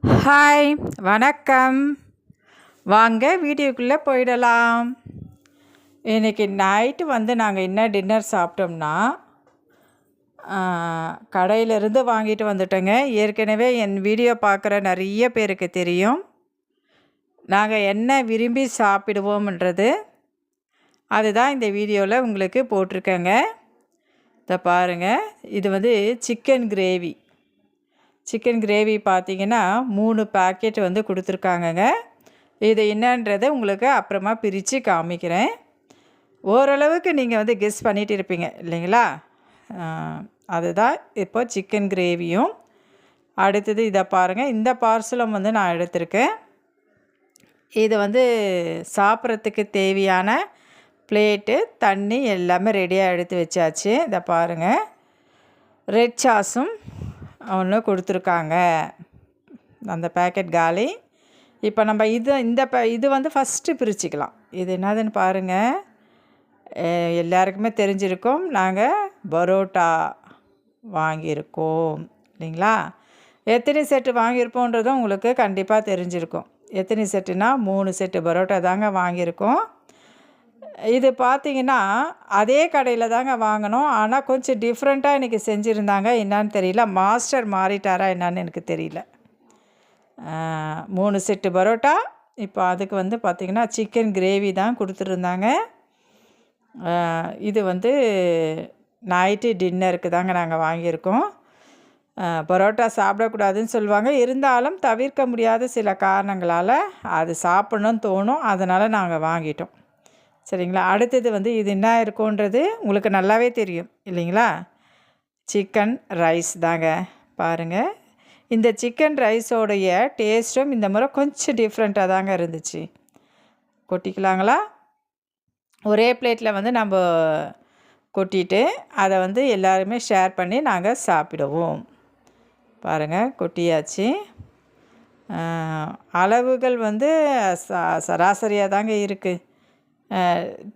Hi, வணக்கம். வாங்க வீடியோக்குள்ளே போயிடலாம். இன்றைக்கி நைட்டு நாங்கள் என்ன டின்னர் சாப்பிட்டோம்னா, கடையிலேருந்து வாங்கிட்டு வந்துட்டோங்க. ஏற்கனவே என் வீடியோ பார்க்குற நிறைய பேருக்கு தெரியும், நாங்கள் என்ன விரும்பி சாப்பிடுவோம்ன்றது. அதுதான் இந்த வீடியோவில் உங்களுக்கு போட்டிருக்கேங்க. இதை பாருங்கள், இது சிக்கன் கிரேவி. சிக்கன் கிரேவி பார்த்திங்கன்னா 3 பேக்கெட் கொடுத்துருக்காங்கங்க. இது என்னன்றதை உங்களுக்கு அப்புறமா பிரித்து காமிக்கிறேன். ஓரளவுக்கு நீங்கள் கெஸ் பண்ணிகிட்டு இருப்பீங்க இல்லைங்களா? அதுதான் இப்போ சிக்கன் கிரேவியும். அடுத்தது இதை பாருங்கள், இந்த பார்சலும் நான் எடுத்திருக்கேன். இது சாப்பிட்றதுக்கு தேவையான பிளேட்டு, தண்ணி எல்லாமே ரெடியாக எடுத்து வச்சாச்சு. இதை பாருங்கள், ரெட் சாஸும் ஒன்று கொடுத்துருக்காங்க. அந்த பேக்கெட் காலி. இப்போ நம்ம இது ஃபஸ்ட்டு பிரிச்சுக்கலாம். இது என்னதுன்னு பாருங்கள். எல்லாருக்குமே தெரிஞ்சிருக்கும், நாங்கள் பரோட்டா வாங்கியிருக்கோம் இல்லைங்களா? எத்தனை செட்டு வாங்கியிருப்போன்றதும் உங்களுக்கு கண்டிப்பாக தெரிஞ்சிருக்கும். எத்தனை செட்டுனா 3 செட்டு பரோட்டா தாங்க வாங்கியிருக்கோம். இது பார்த்திங்கன்னா அதே கடையில் தாங்க வாங்கினோம். ஆனால் கொஞ்சம் டிஃப்ரெண்ட்டாக இன்றைக்கி செஞ்சுருந்தாங்க. என்னான்னு தெரியல, மாஸ்டர் மாறிட்டாரா என்னான்னு எனக்கு தெரியல. 3 செட்டு பரோட்டா. இப்போ அதுக்கு பார்த்திங்கன்னா சிக்கன் கிரேவி தான் கொடுத்துருந்தாங்க. இது நைட்டு டின்னருக்கு தாங்க நாங்கள் வாங்கியிருக்கோம். பரோட்டா சாப்பிடக்கூடாதுன்னு சொல்லுவாங்க, இருந்தாலும் தவிர்க்க முடியாத சில காரணங்களால் அது சாப்பிட்ணுன்னு தோணும், அதனால் நாங்கள் வாங்கிட்டோம். சரிங்களா? அடுத்தது இது என்ன இருக்குன்றது உங்களுக்கு நல்லாவே தெரியும் இல்லைங்களா? சிக்கன் ரைஸ் தாங்க. பாருங்கள், இந்த சிக்கன் ரைஸோடைய டேஸ்ட்டும் இந்த முறை கொஞ்சம் டிஃப்ரெண்ட்டாக தாங்க இருந்துச்சு. கொட்டிக்கலாங்களா? ஒரே பிளேட்டில் நம்ம கொட்டிட்டு அதை எல்லாருமே ஷேர் பண்ணி நாங்கள் சாப்பிடுவோம். பாருங்கள், கொட்டியாச்சு. அளவுகள் சராசரியாக தாங்க இருக்குது.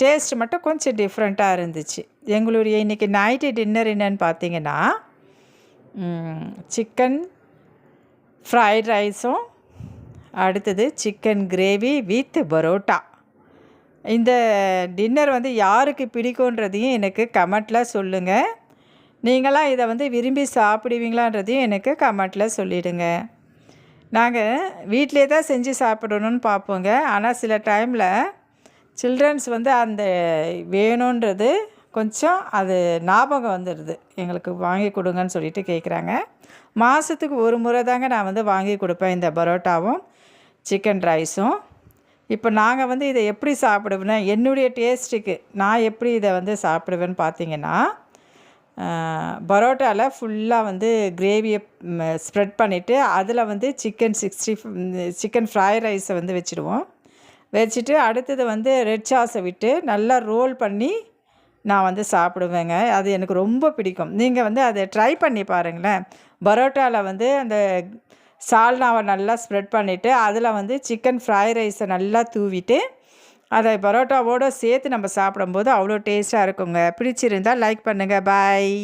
டேஸ்ட் மட்டும் கொஞ்சம் டிஃப்ரெண்ட்டாக இருந்துச்சு. எங்களுடைய இன்றைக்கி நைட்டு டின்னர் என்னென்னு பார்த்தீங்கன்னா, சிக்கன் ஃப்ரைட் ரைஸும், அடுத்தது சிக்கன் கிரேவி வித் பரோட்டா. இந்த டின்னர் யாருக்கு பிடிக்குன்றதையும் எனக்கு கமெண்ட்டில் சொல்லுங்கள். நீங்களாம் இதை விரும்பி சாப்பிடுவீங்களான்றதையும் எனக்கு கமெண்ட்டில் சொல்லிவிடுங்க. நாங்கள் வீட்டிலே தான் செஞ்சு சாப்பிடணுன்னு பார்ப்போங்க. ஆனால் சில டைமில் சில்ட்ரன்ஸ் அந்த வேணுன்றது கொஞ்சம் அது ஞாபகம் வந்துடுது, எங்களுக்கு வாங்கி கொடுங்கன்னு சொல்லிட்டு கேட்குறாங்க. மாதத்துக்கு ஒரு முறை தாங்க நான் வாங்கி கொடுப்பேன் இந்த பரோட்டாவும் சிக்கன் ரைஸும். இப்போ நாங்கள் இதை எப்படி சாப்பிடுவேன்னா, என்னுடைய டேஸ்ட்டுக்கு நான் எப்படி இதை சாப்பிடுவேன்னு பார்த்தீங்கன்னா, பரோட்டாவில் ஃபுல்லாக கிரேவியை ஸ்ப்ரெட் பண்ணிவிட்டு அதில் சிக்கன் ஃப்ரைட் ரைஸை வச்சுடுவோம். வச்சுட்டு அடுத்தது ரெட் சாஸை விட்டு நல்லா ரோல் பண்ணி நான் சாப்பிடுவேங்க. அது எனக்கு ரொம்ப பிடிக்கும். நீங்கள் அதை ட்ரை பண்ணி பாருங்களேன். பரோட்டாவில் அந்த சால்னாவை நல்லா ஸ்ப்ரெட் பண்ணிவிட்டு அதில் சிக்கன் ஃப்ரைட் ரைஸை நல்லா தூவிட்டு அதை பரோட்டாவோடு சேர்த்து நம்ம சாப்பிடும்போது அவ்வளோ டேஸ்ட்டாக இருக்குங்க. பிடிச்சிருந்தால் லைக் பண்ணுங்கள். பாய்.